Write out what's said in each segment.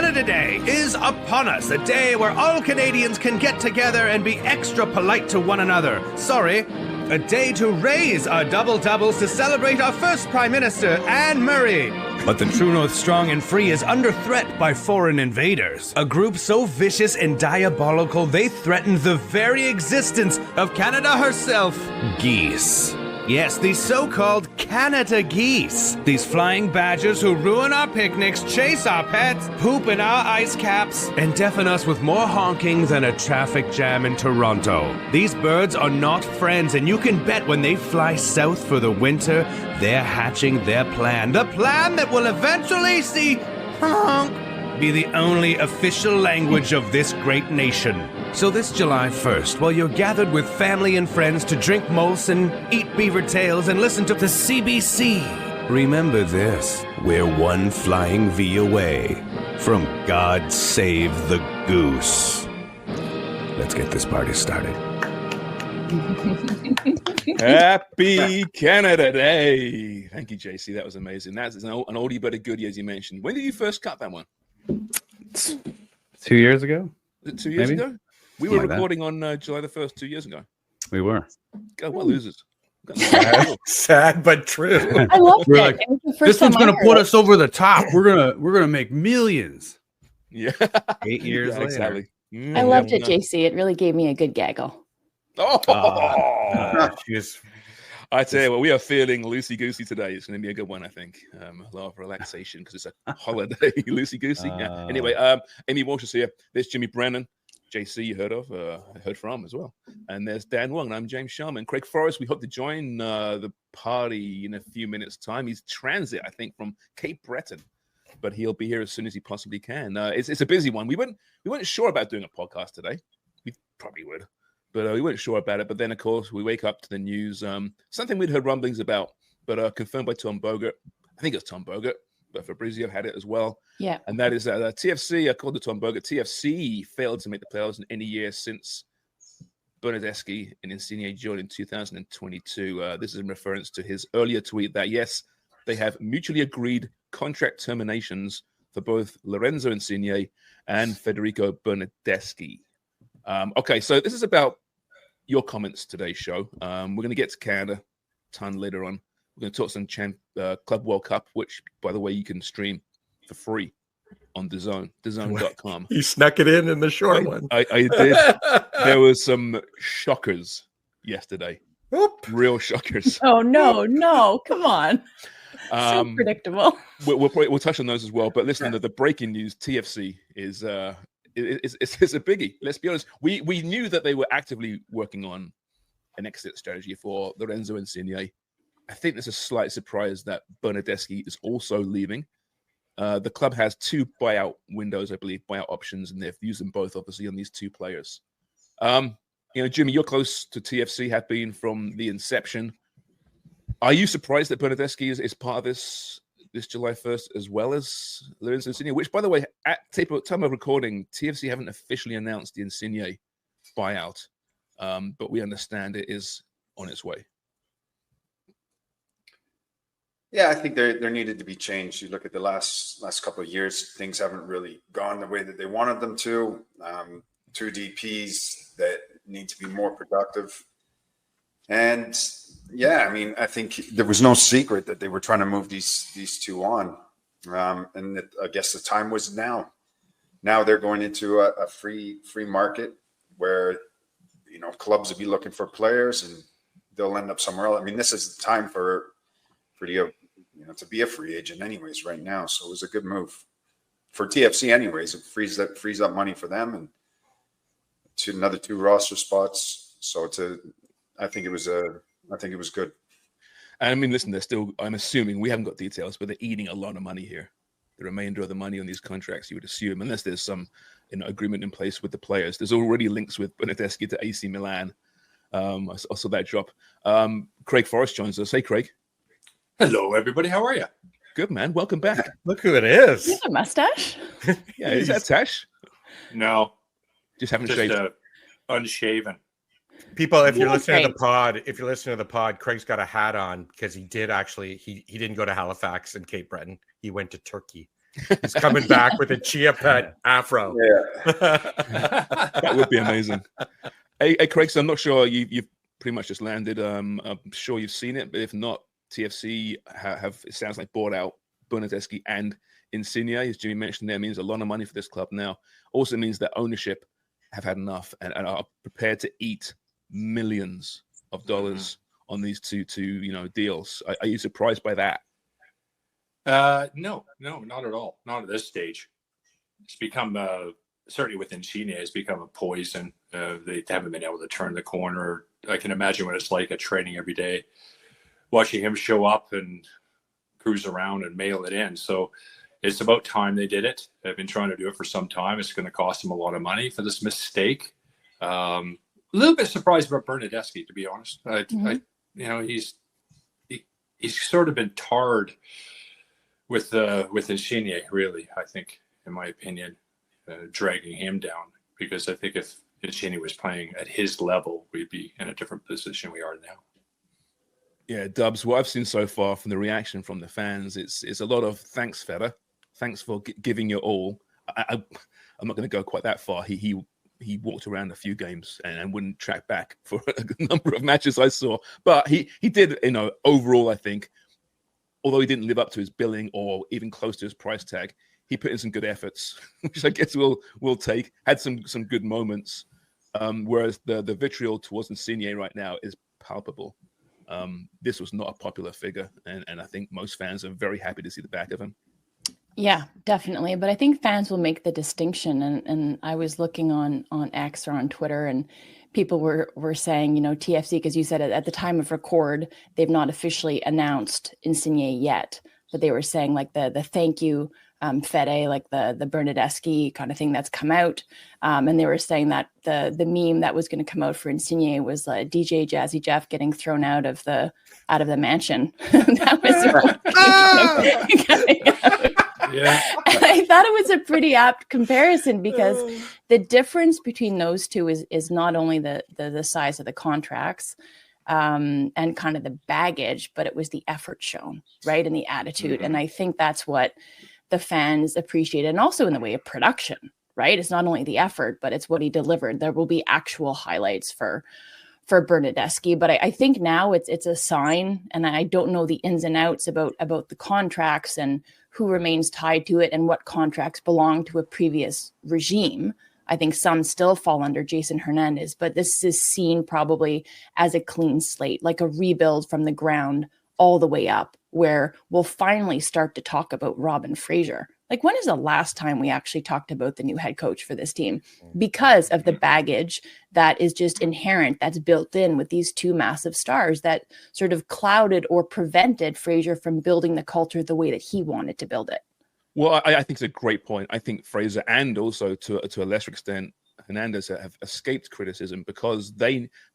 Canada Day is upon us, a day where all Canadians can get together and be extra polite to one another. Sorry, a day to raise our double-doubles to celebrate our first Prime Minister, Anne Murray. But the True North Strong and Free is under threat by foreign invaders. A group so vicious and diabolical they threaten the very existence of Canada herself. Geese. Yes, these so-called Canada geese. These flying badgers who ruin our picnics, chase our pets, poop in our ice caps, and deafen us with more honking than a traffic jam in Toronto. These birds are not friends, and you can bet when they fly south for the winter, they're hatching their plan. The plan that will eventually see honk be the only official language of this great nation. So this July 1st, while you're gathered with family and friends to drink Molson, eat beaver tails, and listen to the CBC, remember this: we're one flying V away from God Save the Goose. Let's get this party started. Happy Canada Day. Thank you, JC. That was amazing. That's an oldie but a goodie, as you mentioned. When did you first cut that one? 2 years ago. Was it 2 years ago? We were recording on July the 1st, 2 years ago. We were. God, what losers. Sad but true. I love it. Like, this one's gonna put us over the top. We're gonna make millions. Yeah. 8 years later. Exactly. I loved it, JC. It really gave me a good gaggle. I tell you what, we are feeling loosey-goosey today. It's going to be a good one, I think. A lot of relaxation because it's a holiday, loosey-goosey. Yeah. Anyway, Amy Walsh is here. There's Jimmy Brennan. JC you heard from as well. And there's Dan Wong, and I'm James Sharman. Craig Forrest, we hope to join the party in a few minutes' time. He's transit, I think, from Cape Breton, but he'll be here as soon as he possibly can. It's a busy one. We weren't sure about doing a podcast today. We probably would, but we weren't sure about it. But then, of course, we wake up to the news, something we'd heard rumblings about, but confirmed by Tom Bogert. I think it's Tom Bogert, but Fabrizio had it as well. Yeah. And that is that TFC, according to Tom Bogert, TFC failed to make the playoffs in any year since Bernardeschi and Insigne joined in 2022. This is in reference to his earlier tweet that, yes, they have mutually agreed contract terminations for both Lorenzo Insigne and Federico Bernardeschi. Okay, so this is about your comments today's show. We're going to get to Canada a ton later on. We're going to talk some Club World Cup, which, by the way, you can stream for free on DAZN, DAZN.com. You snuck it in the short one. I did. There was some shockers yesterday. Oop. Real shockers. Oh, no. Come on. So predictable. We'll touch on those as well. But listen, the breaking news, TFC is a biggie. Let's be honest. We knew that they were actively working on an exit strategy for Lorenzo Insigne. I think there's a slight surprise that Bernardeschi is also leaving. The club has two buyout windows, I believe, buyout options, and they've used them both, obviously, on these two players. Jimmy, you're close to TFC, have been from the inception. Are you surprised that Bernardeschi is part of this July 1st as well as Lorenzo Insigne? Which, by the way, at time of recording, TFC haven't officially announced the Insigne buyout, but we understand it is on its way. Yeah, I think there needed to be change. You look at the last couple of years, things haven't really gone the way that they wanted them to. Two DPs that need to be more productive. And yeah, I mean, I think there was no secret that they were trying to move these two on. And I guess the time was now. Now they're going into a free market where, clubs will be looking for players and they'll end up somewhere else. I mean, this is the time for the to be a free agent anyways right now. So it was a good move for TFC anyways. It frees up money for them and to another two roster spots. So I think it was good. And I mean, listen, I'm assuming, we haven't got details, but they're eating a lot of money here. The remainder of the money on these contracts, you would assume, unless there's some agreement in place with the players. There's already links with Bernardeschi to AC Milan. I saw that drop. Craig Forrest joins us. Hey, Craig. Hello, everybody. How are you? Good, man. Welcome back. Look who it is. You have a mustache? Yeah, is that Tash? No. Just haven't shaved. Unshaven. People, if you're listening to the pod, Craig's got a hat on because he did actually, he didn't go to Halifax and Cape Breton. He went to Turkey He's coming back with a chia pet afro. Yeah. That would be amazing. Hey, Craig, so I'm not sure you've pretty much just landed. I'm sure you've seen it, but if not, TFC have it sounds like bought out Bernardeschi and Insigne, as Jimmy mentioned there, means a lot of money for this club now. Also means that ownership have had enough and are prepared to eat millions of dollars on these two deals. Are you surprised by that? No, not at all. Not at this stage. It's become certainly with Insigne, it's become a poison. They haven't been able to turn the corner. I can imagine what it's like at training every day, watching him show up and cruise around and mail it in. So it's about time they did it. They've been trying to do it for some time. It's going to cost them a lot of money for this mistake. A little bit surprised about Bernardeschi, to be honest. He's sort of been tarred with Insigne, really. I think, in my opinion, dragging him down, because I think if Insigne was playing at his level, we'd be in a different position we are now. Yeah, Dubs, what I've seen so far from the reaction from the fans, it's a lot of thanks, fella. Thanks for giving your all. I'm not going to go quite that far. He walked around a few games and wouldn't track back for a number of matches I saw. But he did, overall, I think, although he didn't live up to his billing or even close to his price tag, he put in some good efforts, which I guess we'll take. Had some good moments, whereas the vitriol towards Insigne right now is palpable. This was not a popular figure, and I think most fans are very happy to see the back of him. Yeah, definitely. But I think fans will make the distinction. And I was looking on X or on Twitter, and people were saying, TFC, because you said at the time of record, they've not officially announced Insigne yet, but they were saying like the thank you Fede, like the Bernardeschi kind of thing that's come out. And they were saying that the meme that was going to come out for Insigne was DJ Jazzy Jeff getting thrown out of the mansion. That was coming out. Yeah. And I thought it was a pretty apt comparison, because the difference between those two is not only the size of the contracts and kind of the baggage, but it was the effort shown, right? And the attitude. And I think that's what the fans appreciate. And also in the way of production, right? It's not only the effort, but it's what he delivered. There will be actual highlights for Bernardeschi, but I think now it's a sign, and I don't know the ins and outs about the contracts and who remains tied to it and what contracts belong to a previous regime. I think some still fall under Jason Hernandez, but this is seen probably as a clean slate, like a rebuild from the ground all the way up, where we'll finally start to talk about Robin Fraser. Like, when is the last time we actually talked about the new head coach for this team? Because of the baggage that is just inherent, that's built in with these two massive stars that sort of clouded or prevented Fraser from building the culture the way that he wanted to build it. Well, I think it's a great point. I think Fraser, and also to a lesser extent Hernandez, have escaped criticism because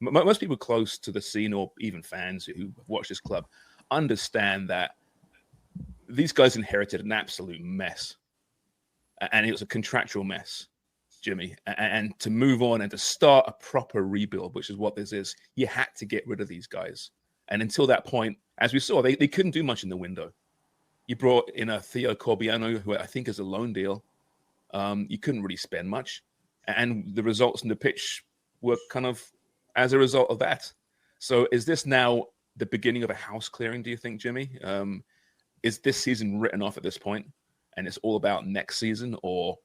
most people close to the scene, or even fans who watch this club, understand that these guys inherited an absolute mess, and it was a contractual mess, Jimmy. And to move on and to start a proper rebuild, which is what this is, you had to get rid of these guys. And until that point, as we saw, they couldn't do much in the window. You brought in a Theo Corbiano, who I think is a loan deal. You couldn't really spend much, and the results in the pitch were kind of as a result of that. So is this now the beginning of a house clearing, do you think, Jimmy? Is this season written off at this point, and it's all about next season, or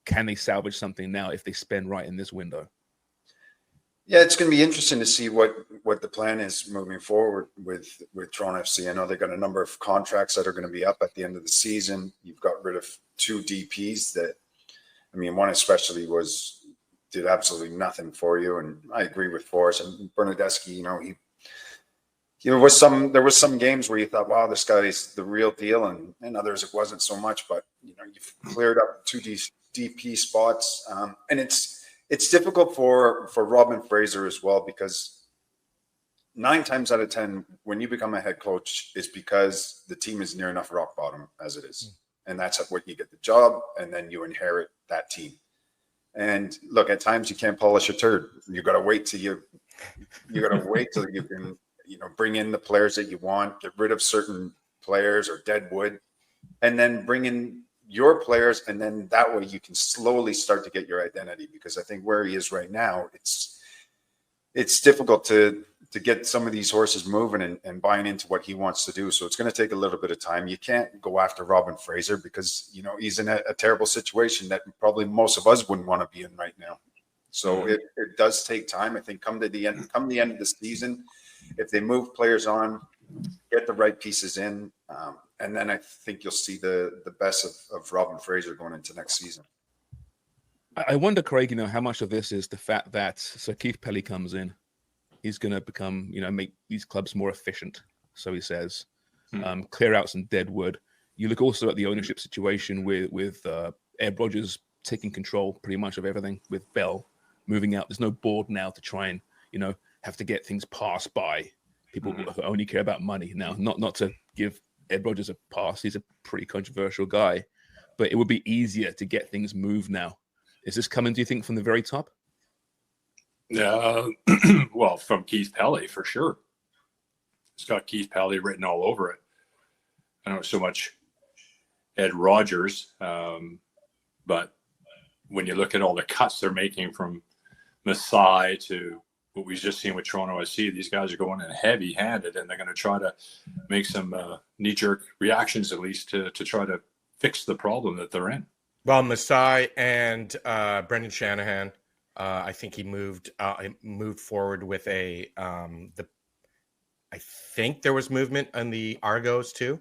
can they salvage something now if they spend right in this window? Yeah, it's going to be interesting to see what the plan is moving forward with Toronto FC. I know they got a number of contracts that are going to be up at the end of the season. You've got rid of two DPs that, I mean, one especially did absolutely nothing for you. And I agree with Forrest and Bernardeschi. There was some games where you thought, wow, this guy's the real deal, and others it wasn't so much. But you've cleared up two DP spots, and it's difficult for Robin Fraser as well, because 9 times out of 10, when you become a head coach, it's because the team is near enough rock bottom as it is, and that's what you get the job, and then you inherit that team. And look, at times you can't polish a turd. You got to wait till you can. Bring in the players that you want, get rid of certain players or dead wood, and then bring in your players, and then that way you can slowly start to get your identity. Because I think where he is right now, it's difficult to get some of these horses moving and buying into what he wants to do. So it's going to take a little bit of time. You can't go after Robin Fraser because, you know, he's in a terrible situation that probably most of us wouldn't want to be in right now. So it does take time. I think come the end of the season, if they move players on, get the right pieces in, and then I think you'll see the best of Robin Fraser going into next season. I wonder, Craig, you know, how much of this is the fact that Sir Keith Pelly comes in. He's going to become, you know, make these clubs more efficient, so he says, clear out some dead wood. You look also at the ownership situation with Ed Rogers taking control pretty much of everything, with Bell moving out. There's no board now to try and, you know, have to get things passed by people who only care about money. Now, not to give Ed Rogers a pass. He's a pretty controversial guy, but it would be easier to get things moved now. Is this coming, do you think, from the very top? Well, from Keith Pelly, for sure. It's got Keith Pelly written all over it. I don't know so much Ed Rogers, but when you look at all the cuts they're making from Masai to what we've just seen with Toronto SC, these guys are going in heavy-handed, and they're going to try to make some knee-jerk reactions, at least, to try to fix the problem that they're in. Well, Masai and Brendan Shanahan, I think he moved forward with I think there was movement on the Argos too,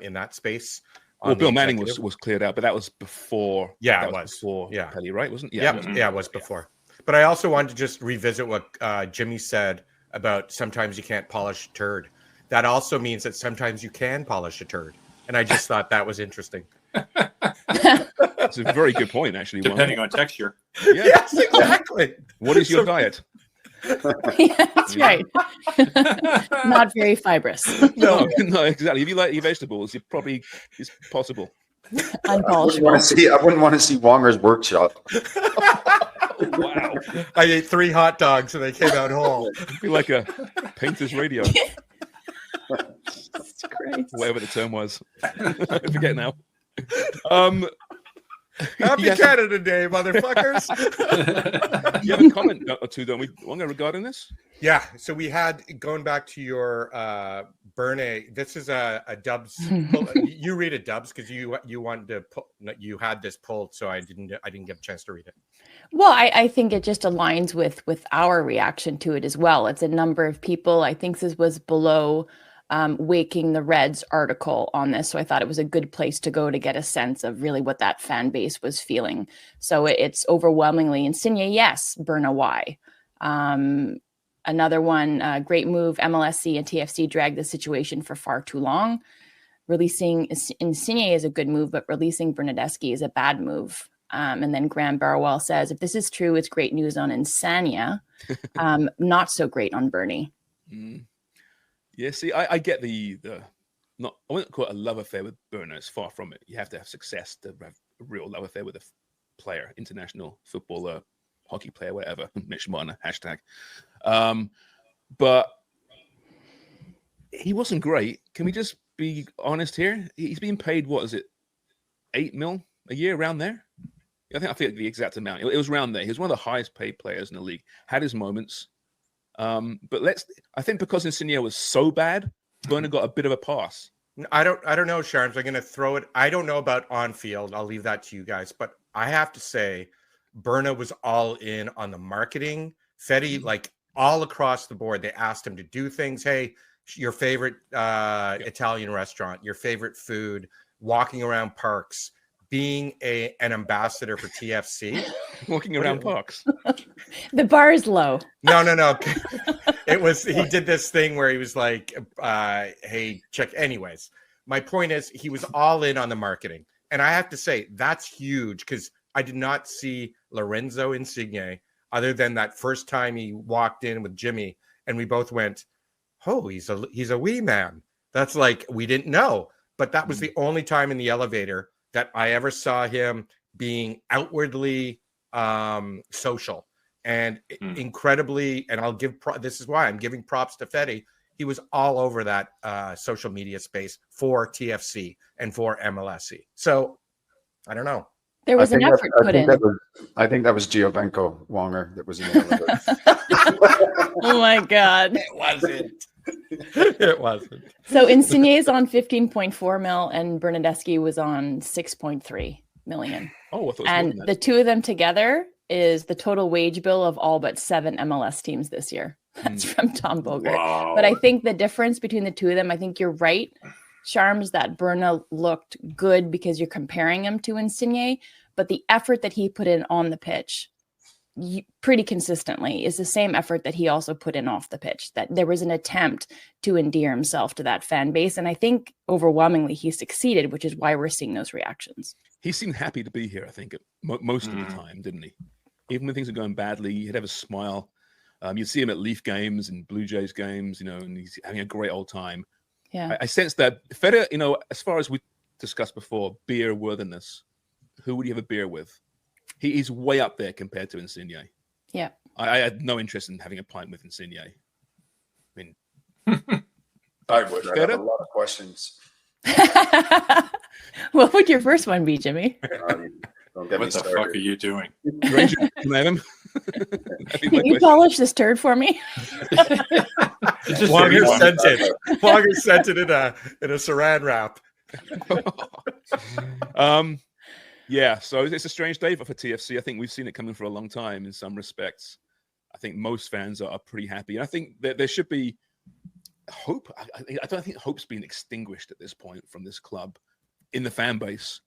in that space. Well, Bill Manning was cleared out, but that was before. Yeah, it was before yeah. Pelly, right? Wasn't it? Yeah, it was before. But I also wanted to just revisit what Jimmy said about sometimes you can't polish a turd. That also means that sometimes you can polish a turd, and I just thought that was interesting. It's a very good point, actually. Depending on texture. Yeah. Yes, exactly. What is your diet? Yeah, that's right. Not very fibrous. No, exactly. If you like your vegetables, it's possible. Unpolished. I wouldn't want to see Wonger's workshop. Wow. I ate 3 hot dogs and they came out whole. It'd be like a painter's radio. Whatever the term was. I forget now. Happy Canada Day, motherfuckers. You have a comment or two, don't we, Wong, regarding this? Yeah, so we had, going back to your Bernay, this is a Dubs. You read it, Dubs, because you wanted to you had this pulled, so I didn't get a chance to read it. Well, I think it just aligns with our reaction to it as well. It's a number of people. I think this was below Waking the Reds article on this. So I thought it was a good place to go to get a sense of really what that fan base was feeling. So it's overwhelmingly Insigne, yes. Berna, why? Another one, great move. MLSC and TFC dragged the situation for far too long. Releasing Insigne is a good move, but releasing Bernardeschi is a bad move. And then Graham Barwell says, if this is true, it's great news on Insigne. Not so great on Bernie. Yeah, see, I get the not, I wouldn't call it a love affair with Berner. It's far from it. You have to have success to have a real love affair with a player, international footballer, hockey player, whatever. Mitch Marner, hashtag. But he wasn't great. Can we just be honest here? He's being paid, what is it, 8 mil a year, around there? I forget the exact amount. It was around there. He was one of the highest paid players in the league. Had his moments. But I think because Insigne was so bad, Berner got a bit of a pass. I don't know, Sharms. I'm going to throw it. I don't know about on field. I'll leave that to you guys. But I have to say, Berna was all in on the marketing. Fetty, like all across the board, they asked him to do things. Hey, your favorite Italian restaurant, your favorite food, walking around parks, being an ambassador for TFC. Walking around parks. The bar is low. No. It was, he did this thing where he was like, hey, check. Anyways, my point is he was all in on the marketing. And I have to say, that's huge because I did not see Lorenzo Insigne other than that first time he walked in with Jimmy and we both went, oh, he's a wee man. That's like, we didn't know. But that was the only time in the elevator that I ever saw him being outwardly social and incredibly, and I'll give, this is why I'm giving props to Fetty. He was all over that social media space for TFC and for MLSC. So I don't know. There was an effort put in. I think that was Giovenko Wonger that was in the elevator. Oh my God. It wasn't. It wasn't. So Insigne is on 15.4 mil and Bernardeschi was on 6.3 million. Oh, I thought it was more And than that. the two of them together is the total wage bill of all but 7 MLS teams this year. That's from Tom Bogert. Wow. But I think the difference between the two of them, I think you're right, Sharms, that Berna looked good because you're comparing him to Insigne, but the effort that he put in on the pitch pretty consistently is the same effort that he also put in off the pitch, that there was an attempt to endear himself to that fan base. And I think overwhelmingly he succeeded, which is why we're seeing those reactions. He seemed happy to be here, I think, most of the time, didn't he? Even when things are going badly, he'd have a smile. You'd see him at Leaf games and Blue Jays games, and he's having a great old time. Yeah. I sense that Federer, as far as we discussed before, beer worthiness, who would you have a beer with? He's way up there compared to Insigne. Yeah. I had no interest in having a pint with Insigne. I mean, I would. I have a lot of questions. What would your first one be, Jimmy? Don't get me What the started. fuck are you doing? Ranger, can I have him? Can you polish this turd for me? Walker sent it. Walker sent it in a saran wrap. Yeah, so it's a strange day for TFC. I think we've seen it coming for a long time in some respects. I think most fans are pretty happy. And I think that there should be hope. I don't think hope's been extinguished at this point from this club in the fan base.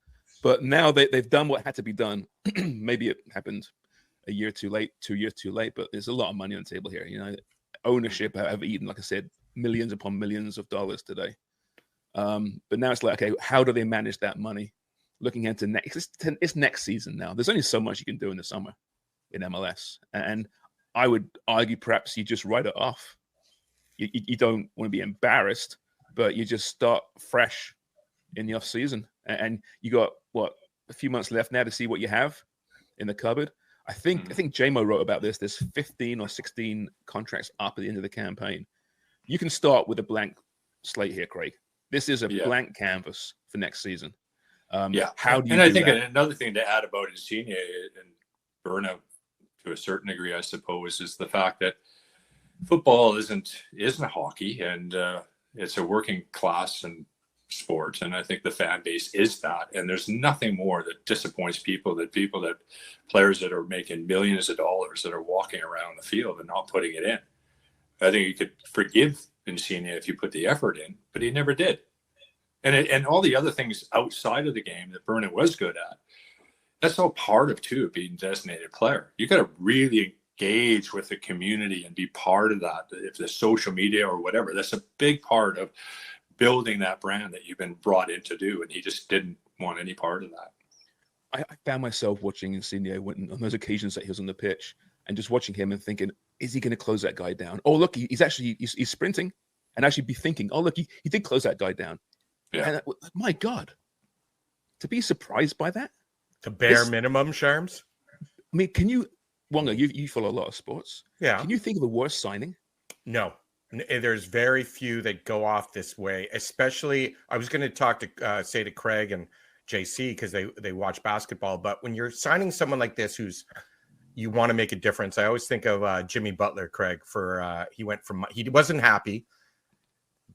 But now they've done what had to be done. Maybe it happened a year too late, 2 years too late, but there's a lot of money on the table here. Ownership have eaten, like I said, millions upon millions of dollars today. But now it's like, okay, how do they manage that money? Looking into it's next season now. There's only so much you can do in the summer in MLS. And I would argue perhaps you just write it off. You don't want to be embarrassed, but you just start fresh in the off season. And you got, a few months left now to see what you have in the cupboard. I think JMO wrote about this. There's 15 or 16 contracts up at the end of the campaign. You can start with a blank slate here, Craig. This is a blank canvas for next season. How do you? And I think another thing to add about Insigne and Berna, to a certain degree, I suppose, is the fact that football isn't hockey, and it's a working class and sport, and I think the fan base is that. And there's nothing more that disappoints people that players that are making millions of dollars that are walking around the field and not putting it in. I think you could forgive Insigne if you put the effort in, but he never did. And all the other things outside of the game that Bernard was good at, that's all part of being a designated player. You got to really engage with the community and be part of that. If the social media or whatever, that's a big part of building that brand that you've been brought in to do. And he just didn't want any part of that. I found myself watching Insigne on those occasions that he was on the pitch and just watching him and thinking, is he going to close that guy down? Oh, look, he's sprinting, and actually be thinking, oh, look, he did close that guy down. Yeah. And my God, to be surprised by that? The bare minimum, Sharms? I mean, can you, Wonga, you follow a lot of sports. Yeah. Can you think of the worst signing? No. There's very few that go off this way, especially, I was going to say to Craig and JC, because they watch basketball, but when you're signing someone like this you want to make a difference, I always think of Jimmy Butler, Craig, he wasn't happy,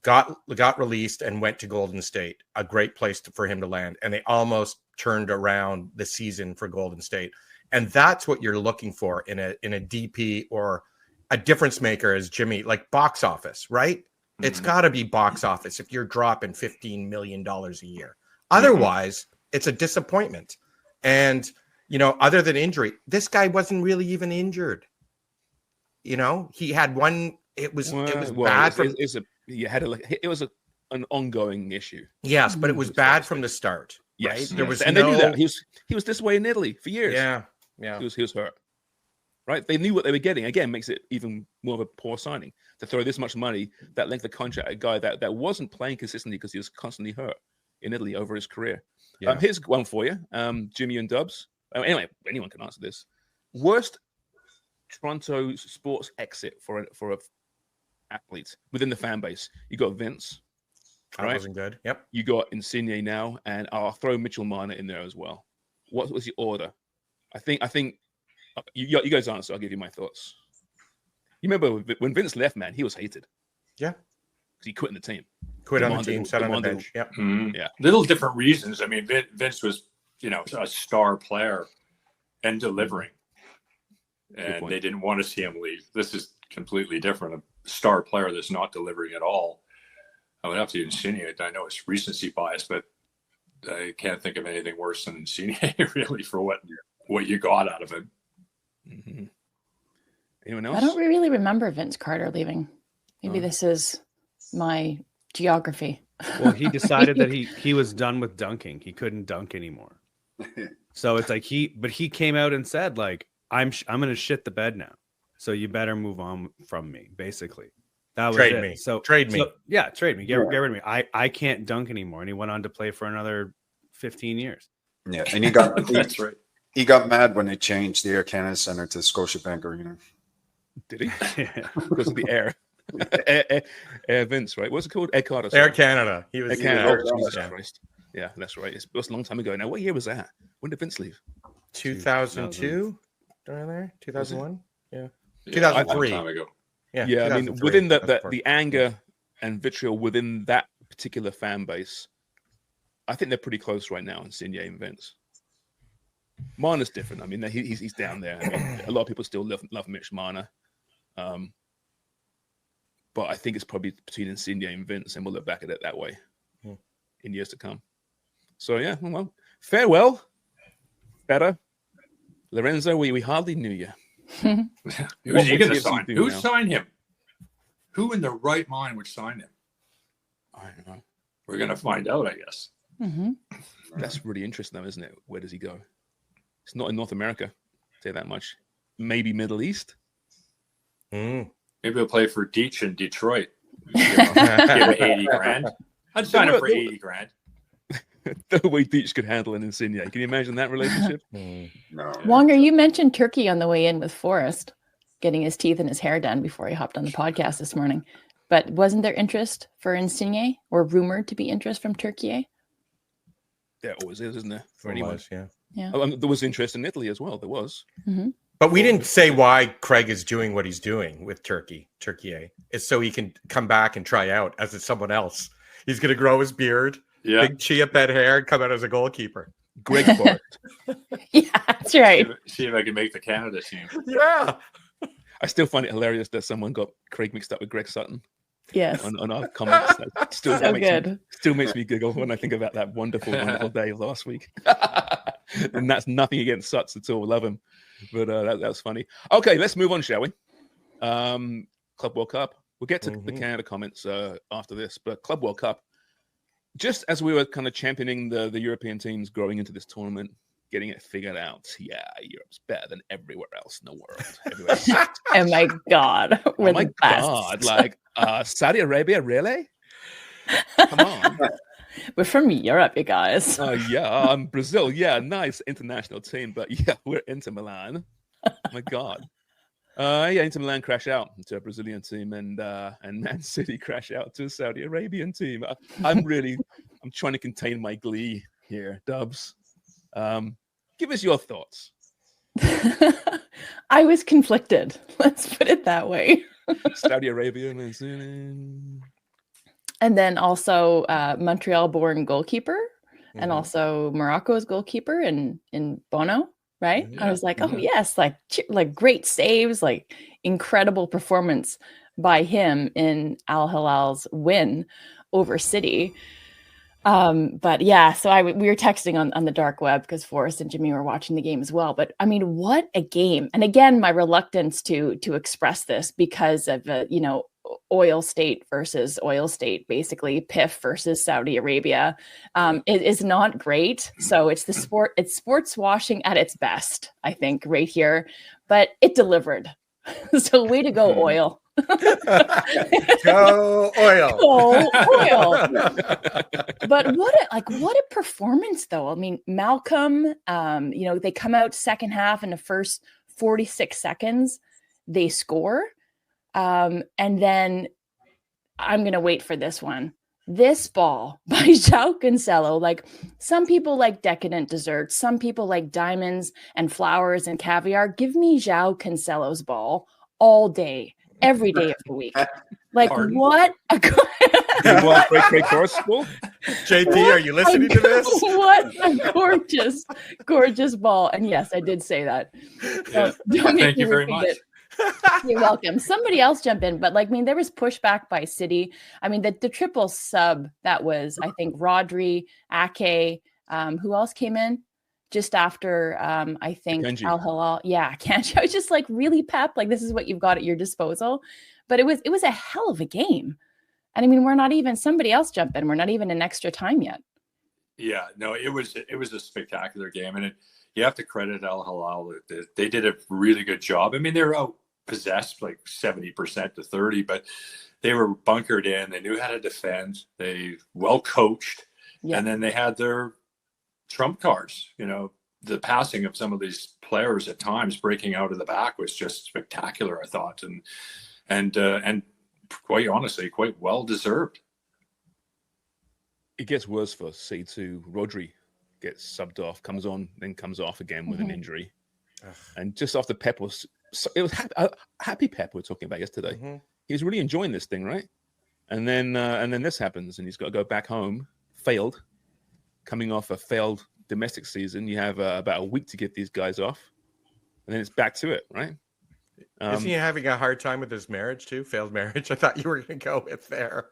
got released and went to Golden State, a great place for him to land. And they almost turned around the season for Golden State. And that's what you're looking for in a DP or a difference maker as Jimmy, like box office, right? Mm-hmm. It's got to be box office if you're dropping $15 million a year. Otherwise, it's a disappointment. And, other than injury, this guy wasn't really even injured. He had one, it was bad. It was an ongoing issue. Yes, but it was bad from the start. Yes, right? There was and they knew that he was this way in Italy for years. Yeah. He was hurt. Right, they knew what they were getting. Again, makes it even more of a poor signing to throw this much money, that length of contract, a guy that wasn't playing consistently because he was constantly hurt in Italy over his career. Yeah. Here's one for you, Jimmy and Dubs. Anyway, anyone can answer this. Worst Toronto sports exit for a athlete within the fan base. You got Vince. That wasn't good. Yep. You got Insigne now, and I'll throw Mitchell Marner in there as well. what was your order? I think you guys answer. I'll give you my thoughts. You remember when Vince left, man, he was hated. Yeah. Because he quit in the team. Quit on the team, sat on the bench. Yeah. Yeah. Little different reasons. I mean, Vince was, a star player and delivering. And they didn't want to see him leave. This is completely different. A star player that's not delivering at all. I would have to Insigne. I know it's recency bias, but I can't think of anything worse than Insigne, really, for what you got out of him. Mm-hmm. Anyone else? I don't really remember Vince Carter leaving. Maybe this is my geography. Well, he decided that he was done with dunking. He couldn't dunk anymore. So it's like he came out and said, like, I'm going to shit the bed now. So you better move on from me, basically. That was trade it. me. So trade me. Yeah, trade me. Get rid of me. I can't dunk anymore. And he went on to play for another 15 years. Yeah, and he got That's right. he got mad when they changed the Air Canada Center to Scotiabank Arena. Did he? Because of the air. Air Vince, right? What's it called? Air Carter. Air Canada. He was Air Canada. Yeah. Jesus Christ. Yeah, that's right. It was a long time ago now. What year was that? When did Vince leave? 2002. Around there? 2001? Yeah. Yeah, 2003. a long time ago. Yeah, I mean, within the anger and vitriol within that particular fan base, I think they're pretty close right now, Insigne and Vince. Marner's different. I mean, he's down there. I mean, a lot of people still love Mitch Marner. But I think it's probably between Insigne and Vince, and we'll look back at it that way in years to come. So, yeah, well, farewell. Better. Lorenzo, we hardly knew you. Who's he going to TFC sign? do Who now? signed him? Who in their right mind would sign him? I don't know. We're going to find out, I guess. Mm-hmm. That's really interesting, though, isn't it? Where does he go? It's not in North America, I'll say that much. Maybe Middle East. Maybe he'll play for Deitch in Detroit. Give him 80 grand. I'd sign him for 80 grand. The way Deitch could handle an Insigne. Can you imagine that relationship? No. Wonger, you mentioned Turkey on the way in with Forrest, getting his teeth and his hair done before he hopped on the podcast this morning. But wasn't there interest for Insigne, or rumored to be interest from Turkey? There always is, isn't there? For anyone. Yeah. There was interest in Italy as well. There was. Mm-hmm. But we didn't say why Craig is doing what he's doing with Turkey. It's so he can come back and try out as someone else. He's going to grow his beard, big chia pet hair, and come out as a goalkeeper. Craig Forrest. Yeah, that's right. See if I can make the Canada team. Yeah. I still find it hilarious that someone got Craig mixed up with Greg Sutton Yes. on our comments. That still So makes good. still makes me giggle when I think about that wonderful day of last week. And that's nothing against Sutts at all. Love him. But that's funny. Okay, let's move on, shall we? Club World Cup. We'll get to the Canada comments after this. But Club World Cup, just as we were kind of championing the European teams growing into this tournament, getting it figured out. Yeah, Europe's better than everywhere else in the world. Everywhere sucks. Oh my God. We're Oh my the best. God. Like, Saudi Arabia, really? Come on. We're from Europe, you guys. Yeah, Brazil. Yeah, nice international team. But yeah, we're Inter Milan. Oh my God. Yeah, Inter Milan crash out to a Brazilian team, and Man City crash out to a Saudi Arabian team. I'm trying to contain my glee here, Dubs. Give us your thoughts. I was conflicted. Let's put it that way. Saudi Arabia, Man City. And then also Montreal-born goalkeeper, and also Morocco's goalkeeper in Bono, right? I was like, oh yes, like great saves, like incredible performance by him in Al Hilal's win over City. But yeah, so we were texting on the dark web because Forrest and Jimmy were watching the game as well. But I mean, what a game! And again, my reluctance to express this because of oil state versus oil state, basically PIF versus Saudi Arabia, it is not great. So it's sports washing at its best, I think, right here. But it delivered. So way to go, oil. Go oil. Go oil. But what a performance, though. I mean, Malcolm, they come out second half in the first 46 seconds, they score. And then I'm going to wait for this one. This ball by João Cancelo, like some people like decadent desserts, some people like diamonds and flowers and caviar. Give me João Cancelo's ball all day, every day of the week. Like Pardon? what? You want Craig Forrest ball? JP, are you listening to this? What a gorgeous, gorgeous ball. And yes, I did say that. Yeah. Don't make Thank me you very repeat much. it. You're welcome. Somebody else jump in, but like, I mean, there was pushback by City. I mean, the triple sub that was, I think, Rodri, Ake, who else came in just after? I think Kanji. Al Hilal. Yeah, Kanji. I was just like really pepped. Like, this is what you've got at your disposal. But it was a hell of a game. And I mean, we're not even somebody else jump in. We're not even in extra time yet. Yeah, no, it was a spectacular game, and you have to credit Al Hilal. They did a really good job. I mean, they were out possessed like 70% to 30, but they were bunkered in. They knew how to defend. They well coached, Yeah. and then they had their trump cards. You know, the passing of some of these players at times breaking out of the back was just spectacular, I thought, and quite honestly, quite well deserved. It gets worse for C2. Rodri gets subbed off, comes on, then comes off again with an injury. And just after Pep was, it was happy Pep we were talking about yesterday. He was really enjoying this thing, right? And then this happens, and he's got to go back home, failed, coming off a failed domestic season. You have about a week to get these guys off, and then it's back to it, right? Isn't he having a hard time with his marriage too? Failed marriage? I thought you were going to go with there.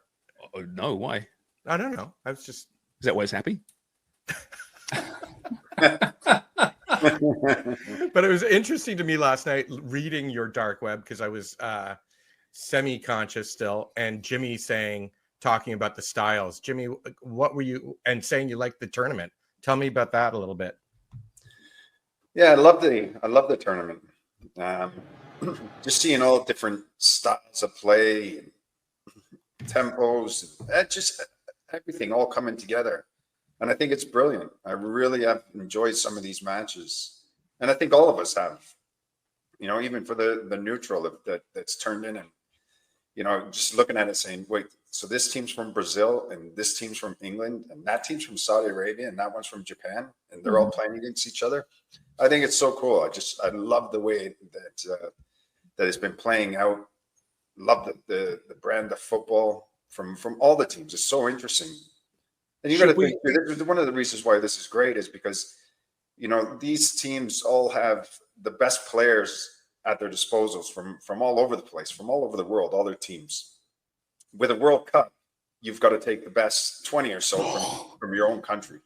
Oh, no, why? I don't know. I was just. Is that why he's happy? But it was interesting to me last night reading your dark web because I was semi-conscious still, and Jimmy talking about the styles. Jimmy, what were you and saying you liked the tournament? Tell me about that a little bit. Yeah, I love the tournament. Just seeing all different styles of play, tempos, just everything all coming together. And I think it's brilliant. I really have enjoyed some of these matches. And I think all of us have, you know, even for the neutral that's turned in and, you know, just looking at it saying, wait, so this team's from Brazil and this team's from England and that team's from Saudi Arabia and that one's from Japan and they're all playing against each other. I think it's so cool. I love the way that it's been playing out. Love the brand of football from all the teams. It's so interesting. And you got to think one of the reasons why this is great is because, you know, these teams all have the best players at their disposals from all over the place, from all over the world, all their teams. With a World Cup, you've got to take the best 20 or so from your own country.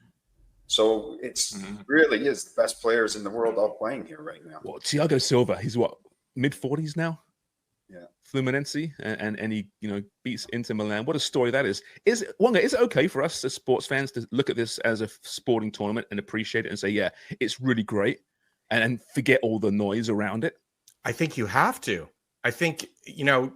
So it's really is the best players in the world all playing here right now. Well, Thiago Silva, he's what, mid-40s now? Yeah. Fluminense, and he, you know, beats Inter Milan. What a story that is. Wonga, is it okay for us as sports fans to look at this as a sporting tournament and appreciate it and say, yeah, it's really great, and forget all the noise around it? I think you have to. I think, you know,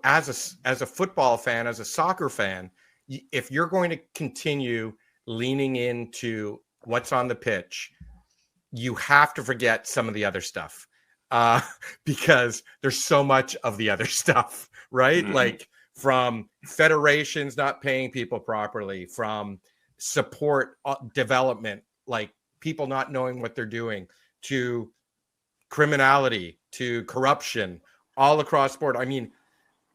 as a football fan, as a soccer fan, if you're going to continue leaning into what's on the pitch, you have to forget some of the other stuff. Because there's so much of the other stuff, right? Like from federations not paying people properly, from support development, like people not knowing what they're doing, to criminality, to corruption, all across the board. I mean,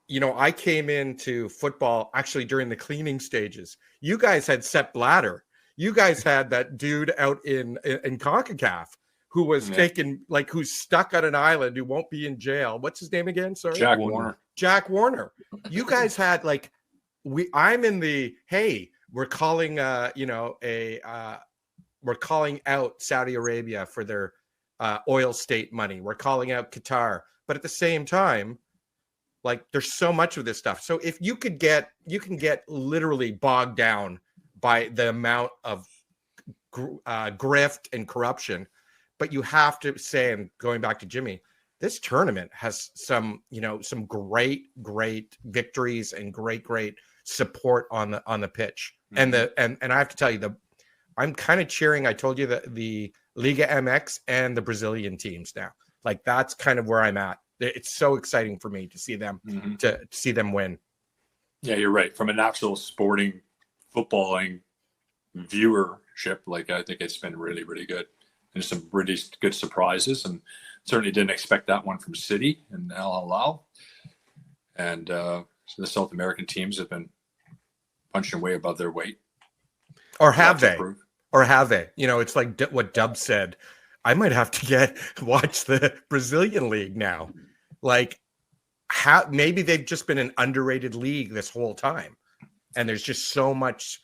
you know, I came into football actually during the cleaning stages. You guys had Sepp Blatter. You guys had that dude out in CONCACAF who was taken, like, who's stuck on an island, who won't be in jail. What's his name again? Sorry, Jack Warner. Jack Warner. You guys had like, I'm in the, hey, we're calling, we're calling out Saudi Arabia for their oil state money. We're calling out Qatar, but at the same time, like, there's so much of this stuff. So if you can get literally bogged down by the amount of grift and corruption. But you have to say, and going back to Jimmy, this tournament has some great victories and great support on the pitch. And I have to tell you, I'm kind of cheering. I told you that the Liga MX and the Brazilian teams now, like, that's kind of where I'm at. It's so exciting for me to see them to see them win. Yeah, you're right. From an actual sporting footballing viewership, like I think it's been really, really good. And some really good surprises, and certainly didn't expect that one from City and Al Hilal. And so the South American teams have been punching way above their weight. Or have they? Or have they? You know, it's like what Dub said. I might have to watch the Brazilian league now. Like, maybe they've just been an underrated league this whole time, and there's just so much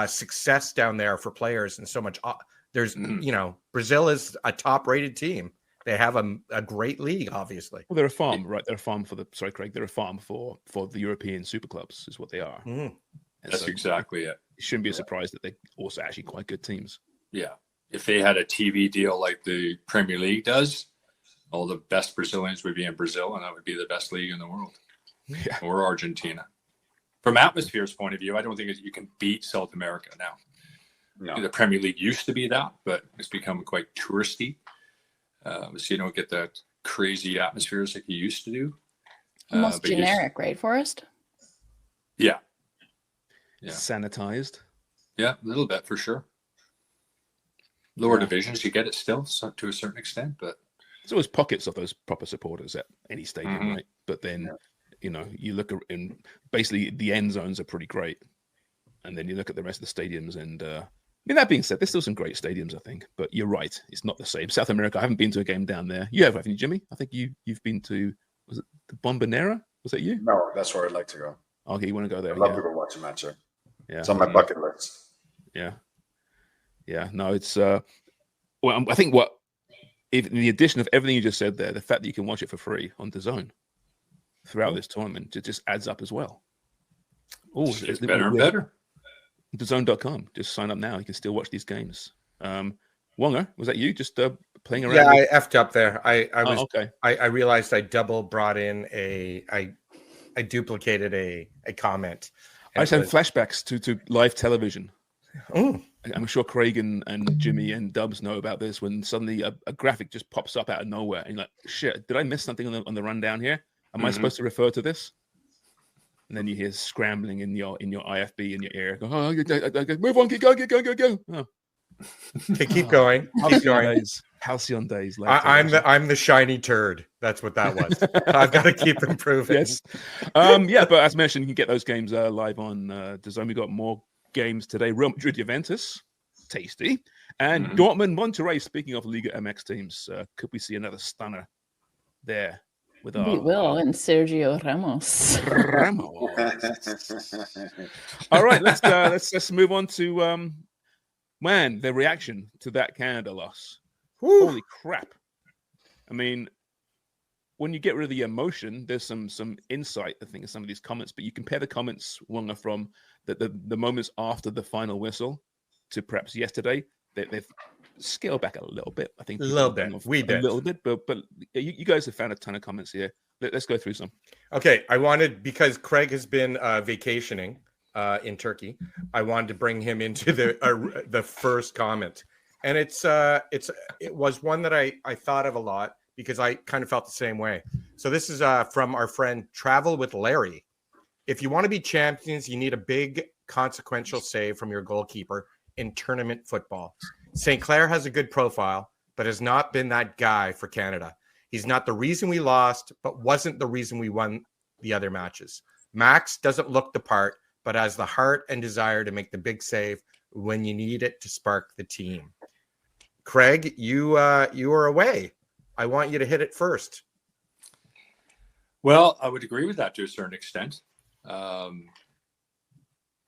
success down there for players, and so much. There's, you know, Brazil is a top-rated team. They have a great league, obviously. Well, they're a farm, right? They're a farm Craig. They're a farm for the European super clubs, is what they are. That's exactly it. It shouldn't be a surprise that they're also actually quite good teams. Yeah. If they had a TV deal like the Premier League does, all the best Brazilians would be in Brazil, and that would be the best league in the world. Yeah. Or Argentina. From atmosphere's point of view, I don't think you can beat South America now. No. The Premier League used to be that, but it's become quite touristy. So you don't get that crazy atmospheres like you used to do. Almost generic, right, Forrest? Yeah. Sanitized. Yeah, a little bit for sure. Lower divisions, you get it still to a certain extent, but there's always pockets of those proper supporters at any stadium, right? But then, you know, you look at, and basically the end zones are pretty great, and then you look at the rest of the stadiums, and I mean, that being said, there's still some great stadiums, I think. But you're right, it's not the same. South America, I haven't been to a game down there. You have, haven't you, Jimmy? I think you've been to, was it the Bombonera? Was that you? No, that's where I'd like to go. Okay, you want to go there? I'd love to go watch a match there. Yeah, it's on my bucket list. Yeah. No, it's well, I think if in the addition of everything you just said there, the fact that you can watch it for free on DAZN throughout this tournament, it just adds up as well. Oh, it's better and better. DAZN.com. Just sign up now. You can still watch these games. Wonger, was that you just playing around? Yeah, I effed up there. I was okay. I realized I double brought in I duplicated a comment. I just had flashbacks to live television. Oh, I'm sure Craig and Jimmy and Dubs know about this, when suddenly a graphic just pops up out of nowhere, and you're like, "Shit, did I miss something on the rundown here? Am I supposed to refer to this?" And then you hear scrambling in your IFB in your ear. Go, move on, go. Oh. Okay, keep going. Keep going. Halcyon days. I'm the shiny turd. That's what that was. I've got to keep improving. Yes. Yeah, but as mentioned, you can get those games live on DAZN. We got more games today. Real Madrid, Juventus, tasty, and Dortmund, Monterrey. Speaking of Liga MX teams, could we see another stunner there? With we will, and Sergio Ramos. All right, let's move on to the reaction to that Canada loss. Woo. Holy crap! I mean, when you get rid of the emotion, there's some insight, I think, in some of these comments. But you compare the comments, Wonger, from the moments after the final whistle to perhaps yesterday. They've scaled back a little bit. I think a little bit. We did a little bit, but you guys have found a ton of comments here. Let's go through some. Okay, I wanted, because Craig has been vacationing in Turkey, I wanted to bring him into the first comment, and it was one that I thought of a lot, because I kind of felt the same way. So this is from our friend Travel with Larry. If you want to be champions, you need a big consequential save from your goalkeeper in tournament football. St. Clair has a good profile, but has not been that guy for Canada. He's not the reason we lost, but wasn't the reason we won the other matches. Max doesn't look the part, but has the heart and desire to make the big save when you need it to spark the team. Craig, you are away. I want you to hit it first. Well, I would agree with that to a certain extent.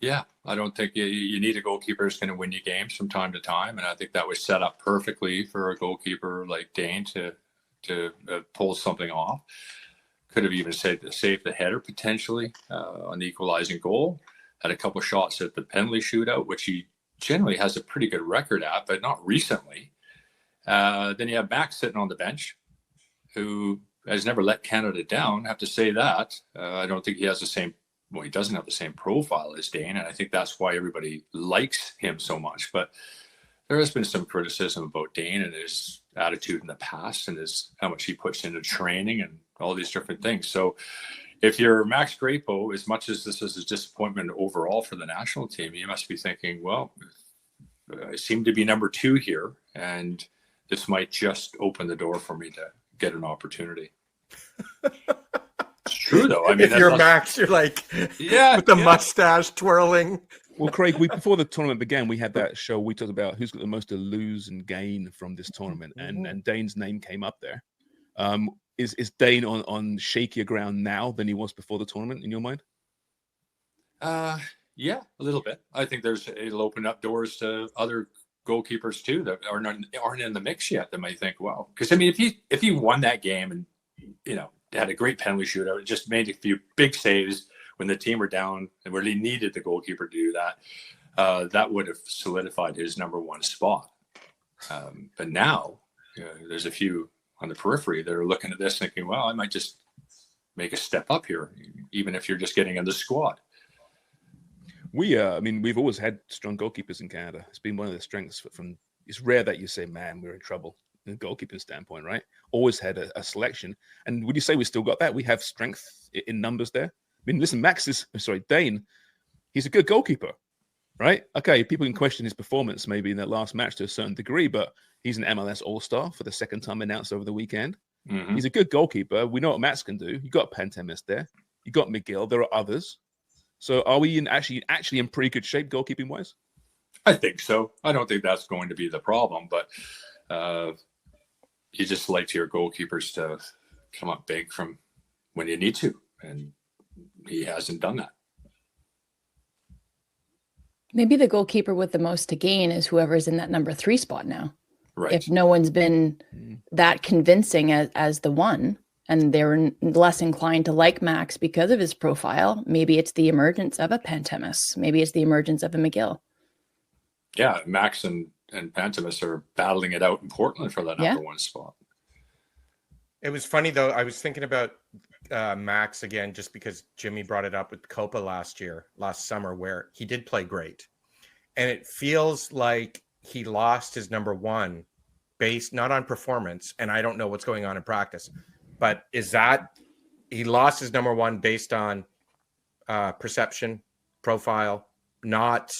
Yeah, I don't think you need a goalkeeper who's going to win you games from time to time, and I think that was set up perfectly for a goalkeeper like Dane to pull something off. Could have even saved the header potentially on the equalizing goal. Had a couple shots at the penalty shootout, which he generally has a pretty good record at, but not recently. Then you have Max sitting on the bench, who has never let Canada down. I have to say that. I don't think he has the same. Well, he doesn't have the same profile as Dane, and I think that's why everybody likes him so much. But there has been some criticism about Dane and his attitude in the past, and how much he puts into training and all these different things. So, if you're Max Grapo, as much as this is a disappointment overall for the national team, you must be thinking, well, I seem to be number 2 here, and this might just open the door for me to get an opportunity. It's true, though. I mean, if you're Max, you're like, with the mustache twirling. Well, Craig, before the tournament began, we had that show. We talked about who's got the most to lose and gain from this tournament, and Dane's name came up there. Is Dane on shakier ground now than he was before the tournament in your mind? Yeah, a little bit. I think it'll open up doors to other goalkeepers too that aren't in the mix yet. That might think, wow, because I mean, if he won that game and had a great penalty shootout, just made a few big saves when the team were down and really needed the goalkeeper to do that, that would have solidified his number 1 spot. But now there's a few on the periphery that are looking at this thinking, well, I might just make a step up here, even if you're just getting in the squad. I mean, we've always had strong goalkeepers in Canada. It's been one of the strengths. It's rare that you say, man, we're in trouble in a goalkeeping standpoint, right? Always had a selection. And would you say we still got that? We have strength in numbers there. I mean, listen, Dane, he's a good goalkeeper, right? Okay, people can question his performance maybe in that last match to a certain degree, but he's an MLS All-Star for the second time announced over the weekend. Mm-hmm. He's a good goalkeeper. We know what Max can do. You got Pantemis there. You got Miguel. There are others. So are we actually in pretty good shape goalkeeping-wise? I think so. I don't think that's going to be the problem, but you just like your goalkeepers to come up big from when you need to, and he hasn't done that. Maybe the goalkeeper with the most to gain is whoever's in that number 3 spot now. Right. If no one's been that convincing as the one, and they're less inclined to like Max because of his profile, maybe it's the emergence of a Pantemis. Maybe it's the emergence of a McGill. Yeah, Max and Pantemis are battling it out in Portland for that number 1 spot. It was funny, though. I was thinking about Max again, just because Jimmy brought it up with Copa last summer, where he did play great. And it feels like he lost his number 1 based not on performance, and I don't know what's going on in practice, but is that he lost his number 1 based on perception, profile, not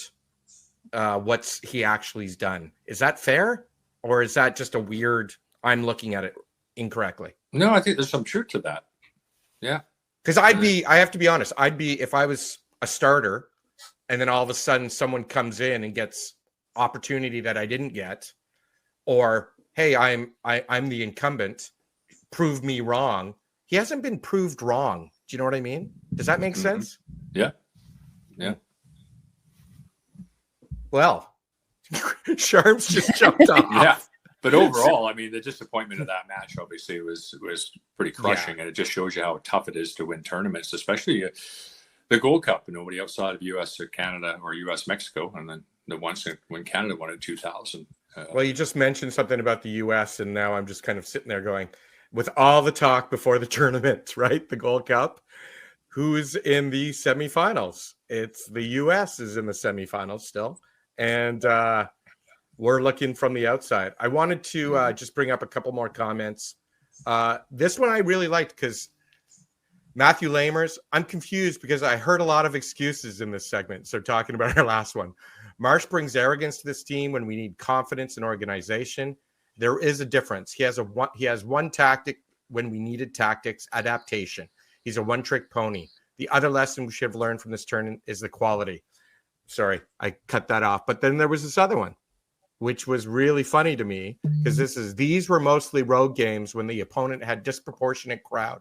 what's he actually's done? Is that fair, or is that just a weird? I'm looking at it incorrectly. No, I think there's some truth to that. Yeah, because I have to be honest. I'd be, if I was a starter, and then all of a sudden someone comes in and gets opportunity that I didn't get, or hey, I'm the incumbent. Prove me wrong. He hasn't been proved wrong. Do you know what I mean? Does that make sense? Yeah. Well, Sharms just jumped off. Yeah, but overall, I mean, the disappointment of that match obviously was pretty crushing, and it just shows you how tough it is to win tournaments, especially the Gold Cup. Nobody outside of U.S. or Canada or U.S. Mexico, and then the ones when Canada won in 2000. Well, you just mentioned something about the U.S., and now I'm just kind of sitting there going, with all the talk before the tournament, right? The Gold Cup, who's in the semifinals? It's the U.S. is in the semifinals still, and we're looking from the outside. I wanted to just bring up a couple more comments. This one I really liked because Matthew Lamers, I'm confused because I heard a lot of excuses in this segment. So talking about our last one, Marsh brings arrogance to this team when we need confidence and organization. There is a difference. He has one tactic when we needed tactics, adaptation. He's a one-trick pony. The other lesson we should have learned from this tournament is the quality. Sorry, I cut that off. But then there was this other one, which was really funny to me because these were mostly road games when the opponent had disproportionate crowd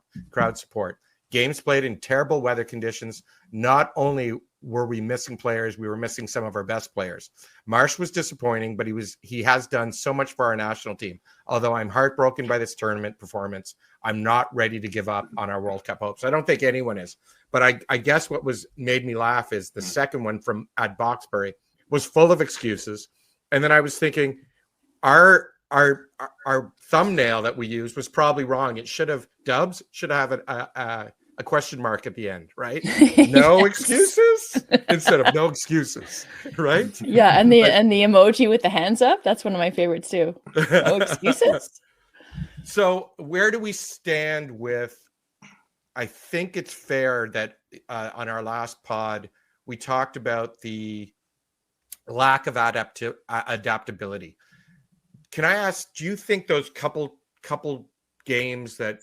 support. Games played in terrible weather conditions. Not only were we missing players, we were missing some of our best players. Marsh was disappointing, but he has done so much for our national team. Although I'm heartbroken by this tournament performance, I'm not ready to give up on our World Cup hopes. I don't think anyone is. But I guess what made me laugh is the second one from at Boxbury was full of excuses. And then I was thinking, our thumbnail that we used was probably wrong. It should have a question mark at the end, right? No excuses instead of no excuses, right? Yeah, and the emoji with the hands up, that's one of my favorites too. No excuses. So where do we stand with I think it's fair that on our last pod, we talked about the lack of adaptability. Can I ask, do you think those couple games that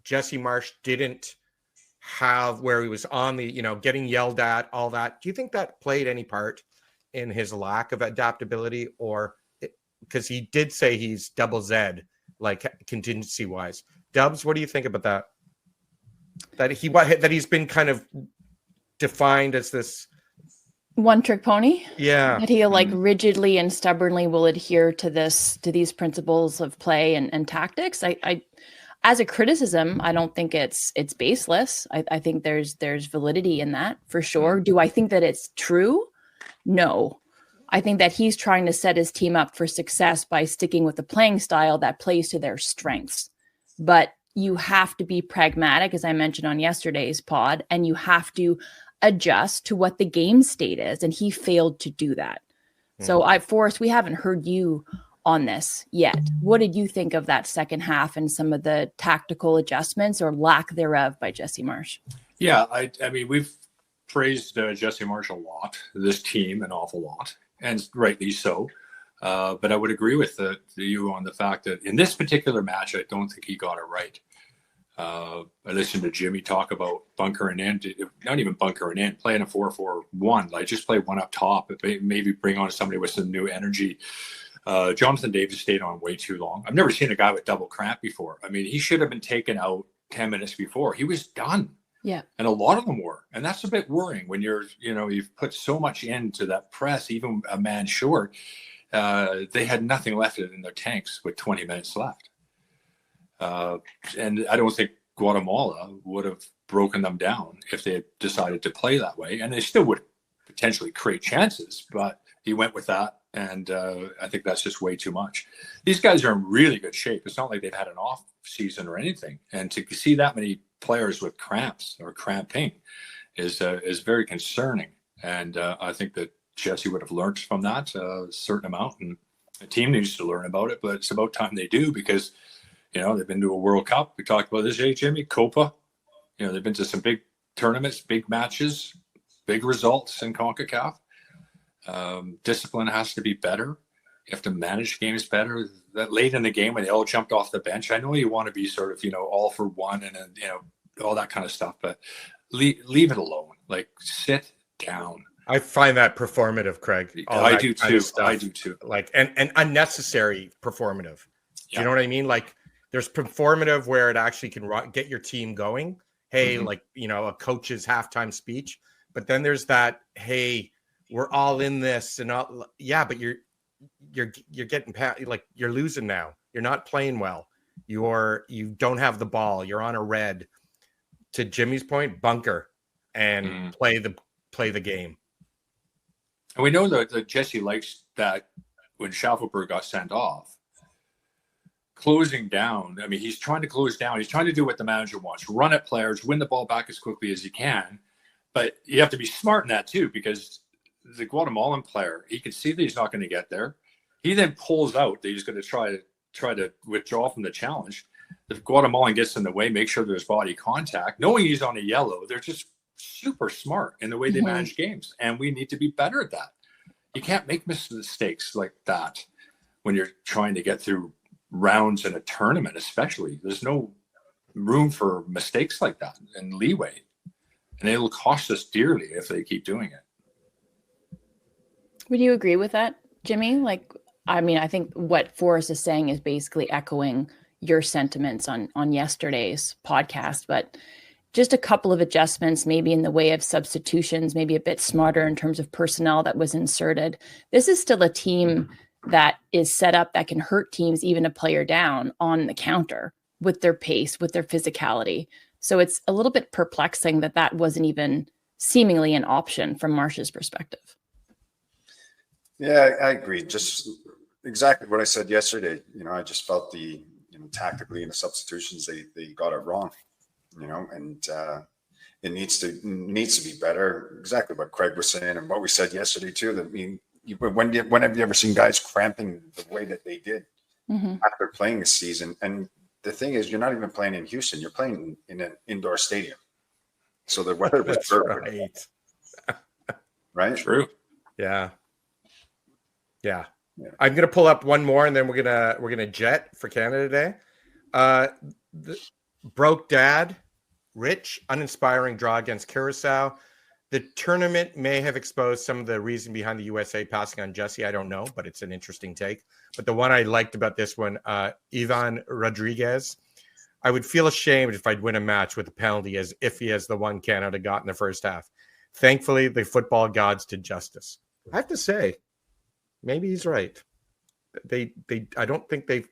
Jesse Marsch didn't have, where he was on the, getting yelled at, all that, do you think that played any part in his lack of adaptability? Or because he did say he's double Z, like contingency wise. Dubs, what do you think about that? That he's been kind of defined as this one-trick pony. Yeah. That he like rigidly and stubbornly will adhere to these principles of play and tactics. I as a criticism, I don't think it's baseless. I think there's validity in that for sure. Do I think that it's true? No. I think that he's trying to set his team up for success by sticking with the playing style that plays to their strengths. But you have to be pragmatic, as I mentioned on yesterday's pod, and you have to adjust to what the game state is. And he failed to do that. So Forrest, we haven't heard you on this yet. What did you think of that second half and some of the tactical adjustments or lack thereof by Jesse Marsch? Yeah, I mean, we've praised Jesse Marsch a lot, this team an awful lot, and rightly so. But I would agree with you on the fact that in this particular match, I don't think he got it right. I listened to Jimmy talk about bunkering in, not even bunkering in, playing a 4-4-1, like just play one up top, maybe bring on somebody with some new energy. Jonathan Davis stayed on way too long. I've never seen a guy with double cramp before. I mean, he should have been taken out 10 minutes before. He was done. Yeah. And a lot of them were. And that's a bit worrying when you've put so much into that press, even a man short. They had nothing left in their tanks with 20 minutes left. And I don't think Guatemala would have broken them down if they had decided to play that way. And they still would potentially create chances, but he went with that. And I think that's just way too much. These guys are in really good shape. It's not like they've had an off season or anything. And to see that many players with cramps or cramping is very concerning. And I think that Jesse would have learned from that a certain amount, and the team needs to learn about it. But it's about time they do, because they've been to a World Cup. We talked about this, Jimmy, Copa. They've been to some big tournaments, big matches, big results in CONCACAF. Discipline has to be better. You have to manage games better. That late in the game when they all jumped off the bench, I know you want to be sort of, all for one and all that kind of stuff, but leave it alone. Like, sit down. I find that performative, Craig. I do too. Like, and unnecessary performative. Do you know what I mean? Like, there's performative where it actually can get your team going. Hey, like, a coach's halftime speech. But then there's that, hey, we're all in this and all. Yeah, but you're getting past, like, you're losing now. You're not playing well. You don't have the ball. You're on a red. To Jimmy's point, bunker and play the game. And we know that Jesse likes that when Schaufelberg got sent off. Closing down. I mean, he's trying to close down. He's trying to do what the manager wants. Run at players, win the ball back as quickly as you can. But you have to be smart in that too, because the Guatemalan player, he can see that he's not going to get there. He then pulls out that he's going to try to withdraw from the challenge. The Guatemalan gets in the way, make sure there's body contact. Knowing he's on a yellow, they're just super smart in the way they manage games. And we need to be better at that. You can't make mistakes like that when you're trying to get through rounds in a tournament, especially. There's no room for mistakes like that and leeway. And it'll cost us dearly if they keep doing it. Would you agree with that, Jimmy? Like, I mean, I think what Forrest is saying is basically echoing your sentiments on yesterday's podcast, but just a couple of adjustments, maybe in the way of substitutions, maybe a bit smarter in terms of personnel that was inserted. This is still a team that is set up that can hurt teams, even a player down on the counter with their pace, with their physicality. So it's a little bit perplexing that wasn't even seemingly an option from Marsch's perspective. Yeah, I agree. Just exactly what I said yesterday. I just felt tactically in the substitutions, they got it wrong, and it needs to be better. Exactly what Craig was saying and what we said yesterday too. That, I mean, when have you ever seen guys cramping the way that they did after playing a season? And the thing is, you're not even playing in Houston. You're playing in an indoor stadium. So the weather was perfect. Right? True. Yeah. I'm gonna pull up one more, and then we're gonna jet for Canada Day. Broke dad, Rich, uninspiring draw against Curacao. The tournament may have exposed some of the reason behind the USA passing on Jesse. I don't know, but it's an interesting take. But the one I liked about this one, Ivan Rodriguez, I would feel ashamed if I'd win a match with a penalty as iffy as the one Canada got in the first half. Thankfully, the football gods did justice. I have to say, maybe he's right. I don't think they've.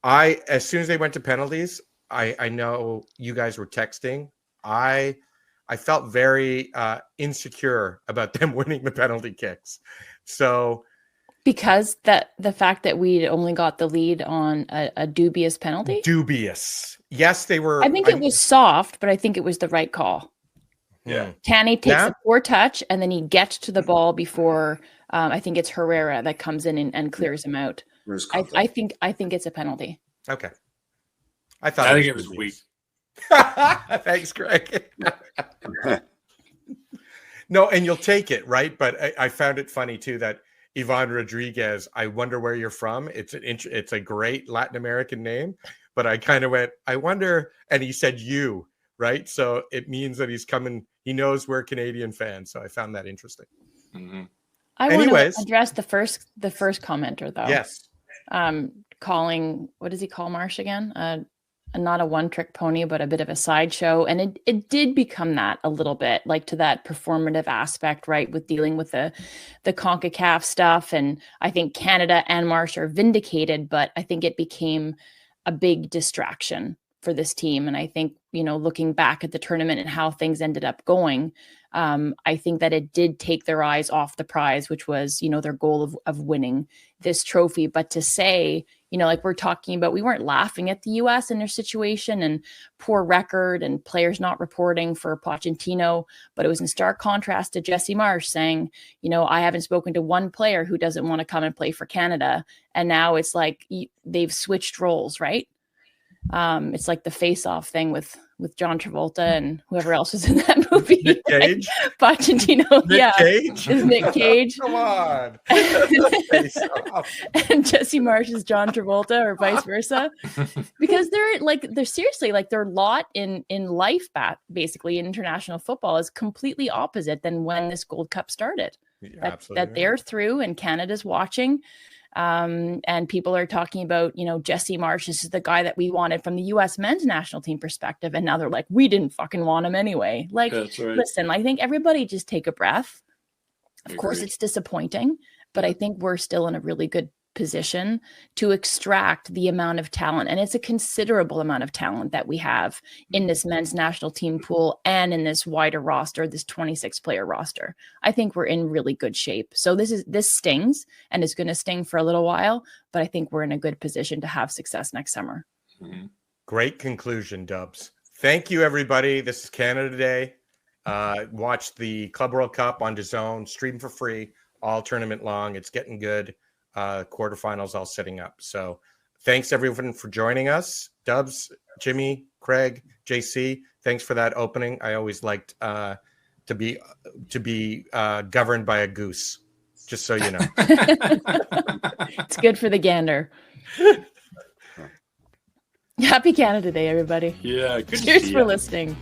As soon as they went to penalties, I know you guys were texting. I felt very insecure about them winning the penalty kicks. So because the fact that we only got the lead on a dubious penalty. Dubious. Yes, they were. I think it was soft, but I think it was the right call. Yeah. Tanny takes a poor touch, and then he gets to the ball before I think it's Herrera that comes in and clears him out. I think it's a penalty. Okay. I think it was weak. Thanks, Craig. No, and you'll take it, right? But I found it funny too that Ivan Rodriguez. I wonder where you're from. It's a great Latin American name, but I kind of went, I wonder, and he said you, right? So it means that he's coming. He knows we're Canadian fans, so I found that interesting. Mm-hmm. I want to address the first commenter though. Yes. Calling, what does he call Marsh again? Not a one-trick pony, but a bit of a sideshow. And it did become that a little bit, like to that performative aspect, right? With dealing with the CONCACAF stuff. And I think Canada and Marsh are vindicated, but I think it became a big distraction for this team. And I think, looking back at the tournament and how things ended up going, I think that it did take their eyes off the prize, which was, their goal of winning this trophy. But to say, like we're talking about, we weren't laughing at the US and their situation and poor record and players not reporting for Pochettino, but it was in stark contrast to Jesse Marsh saying, I haven't spoken to one player who doesn't want to come and play for Canada. And now it's like they've switched roles, right? It's like the face-off thing with John Travolta and whoever else was in that movie. Nick Cage? Pochettino, Nick Cage? Is Nick Cage. Come on. And Jesse Marsh is John Travolta or vice versa. Because they're seriously, like their lot in life, basically in international football is completely opposite than when this Gold Cup started. That they're through and Canada's watching. And people are talking about, Jesse Marsh, this is the guy that we wanted from the US men's national team perspective. And now they're like, we didn't fucking want him anyway. Like, listen, I think everybody just take a breath. Of course, it's disappointing, but I think we're still in a really good position to extract the amount of talent. And it's a considerable amount of talent that we have in this men's national team pool and in this wider roster, this 26 player roster. I think we're in really good shape. So this stings and it's going to sting for a little while, but I think we're in a good position to have success next summer. Mm-hmm. Great conclusion, Dubs. Thank you, everybody. This is Canada Day. Watch the Club World Cup on DAZN, stream for free, all tournament long. It's getting good. Quarterfinals all setting up. So thanks everyone for joining us. Dubs, Jimmy, Craig, JC, thanks for that opening. I always liked to be governed by a goose, just so you know. It's good for the gander. Happy Canada Day, everybody. Yeah. Cheers for listening.